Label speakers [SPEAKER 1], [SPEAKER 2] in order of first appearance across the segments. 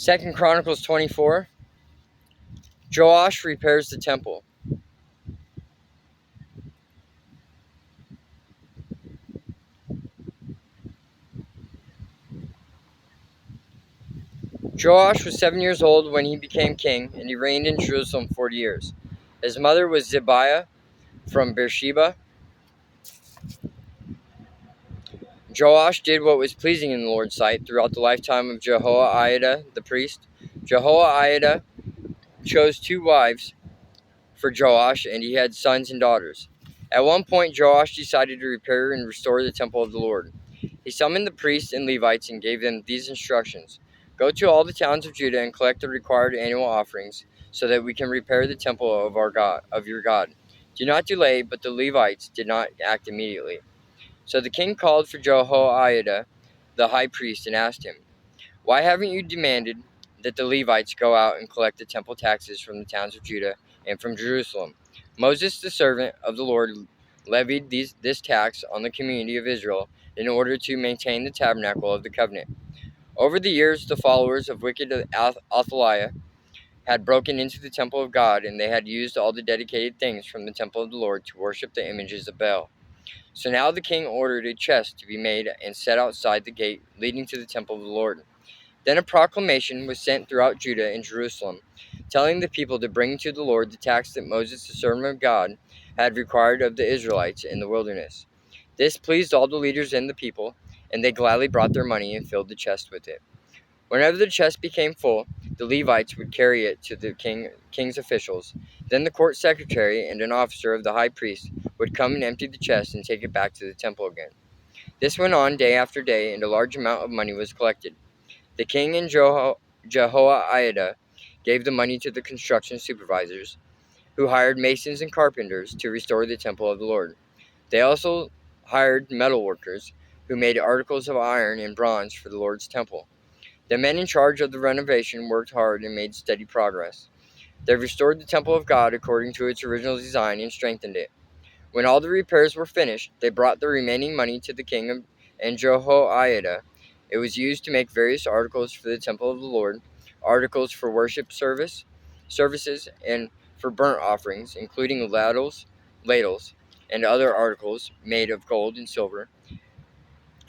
[SPEAKER 1] 2 Chronicles 24. Joash repairs the temple. Joash was 7 years old when he became king, and he reigned in Jerusalem 40 years. His mother was Zibiah from Beersheba. Joash did what was pleasing in the Lord's sight throughout the lifetime of Jehoiada the priest. Jehoiada chose 2 wives for Joash, and he had sons and daughters. At one point, Joash decided to repair and restore the temple of the Lord. He summoned the priests and Levites and gave them these instructions: Go to all the towns of Judah and collect the required annual offerings, so that we can repair the temple of our God, of your God. Do not delay. But the Levites did not act immediately. So the king called for Jehoiada, the high priest, and asked him, Why haven't you demanded that the Levites go out and collect the temple taxes from the towns of Judah and from Jerusalem? Moses, the servant of the Lord, levied this tax on the community of Israel in order to maintain the tabernacle of the covenant. Over the years, the followers of wicked Athaliah had broken into the temple of God, and they had used all the dedicated things from the temple of the Lord to worship the images of Baal. So now the king ordered a chest to be made and set outside the gate leading to the temple of the Lord. Then a proclamation was sent throughout Judah and Jerusalem, telling the people to bring to the Lord the tax that Moses, the servant of God, had required of the Israelites in the wilderness. This pleased all the leaders and the people, and they gladly brought their money and filled the chest with it. Whenever the chest became full, the Levites would carry it to the king's officials. Then the court secretary and an officer of the high priest would come and empty the chest and take it back to the temple again. This went on day after day, and a large amount of money was collected. The king and Jehoiada gave the money to the construction supervisors, who hired masons and carpenters to restore the temple of the Lord. They also hired metal workers, who made articles of iron and bronze for the Lord's temple. The men in charge of the renovation worked hard and made steady progress. They restored the temple of God according to its original design and strengthened it. When all the repairs were finished, they brought the remaining money to the king and Jehoiada. It was used to make various articles for the temple of the Lord, articles for worship services, and for burnt offerings, including ladles, and other articles made of gold and silver.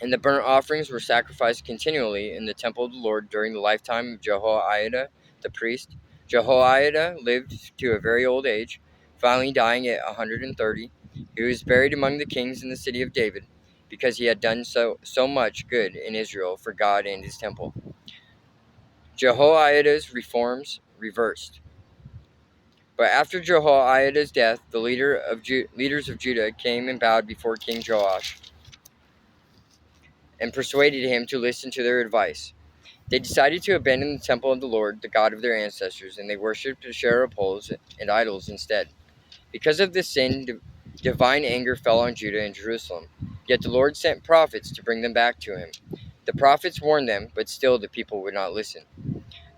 [SPEAKER 1] And the burnt offerings were sacrificed continually in the temple of the Lord during the lifetime of Jehoiada the priest. Jehoiada lived to a very old age, finally dying at 130. He was buried among the kings in the city of David, because he had done so much good in Israel for God and his temple. Jehoiada's reforms reversed. But after Jehoiada's death, the leaders of Judah came and bowed before King Joash and persuaded him to listen to their advice. They decided to abandon the temple of the Lord, the God of their ancestors, and they worshipped Asherah poles and idols instead. Because of this sin, divine anger fell on Judah and Jerusalem. Yet the Lord sent prophets to bring them back to him. The prophets warned them, but still the people would not listen.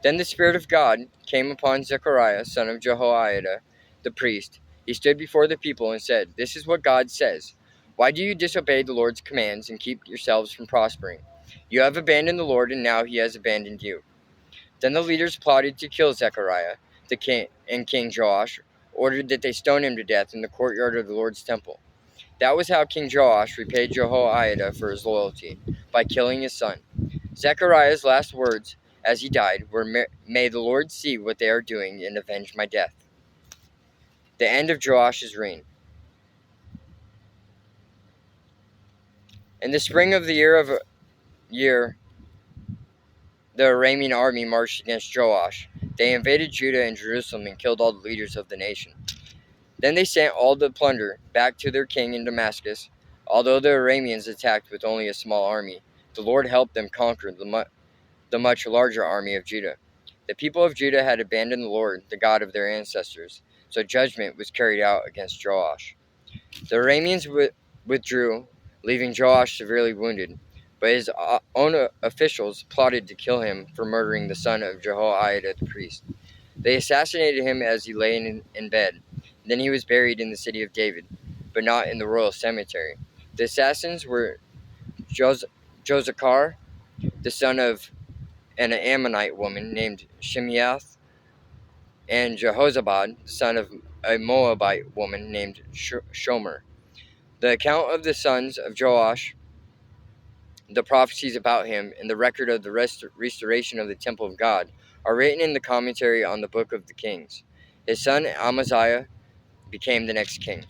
[SPEAKER 1] Then the Spirit of God came upon Zechariah, son of Jehoiada, the priest. He stood before the people and said, This is what God says. Why do you disobey the Lord's commands and keep yourselves from prospering? You have abandoned the Lord, and now he has abandoned you. Then the leaders plotted to kill Zechariah, the king, and King Joash ordered that they stone him to death in the courtyard of the Lord's temple. That was how King Joash repaid Jehoiada for his loyalty, by killing his son. Zechariah's last words as he died were, May the Lord see what they are doing and avenge my death. The end of Joash's reign. In the spring of the year, the Aramean army marched against Joash. They invaded Judah and Jerusalem and killed all the leaders of the nation. Then they sent all the plunder back to their king in Damascus. Although the Arameans attacked with only a small army, the Lord helped them conquer the much larger army of Judah. The people of Judah had abandoned the Lord, the God of their ancestors, so judgment was carried out against Joash. The Arameans withdrew, leaving Joash severely wounded, but his own officials plotted to kill him for murdering the son of Jehoiada the priest. They assassinated him as he lay in bed. Then he was buried in the city of David, but not in the royal cemetery. The assassins were Josachar, the son of and an Ammonite woman named Shimeath, and Jehozabad, the son of a Moabite woman named Shomer. The account of the sons of Joash, the prophecies about him, and the record of the restoration of the temple of God are written in the commentary on the book of the Kings. His son Amaziah became the next king.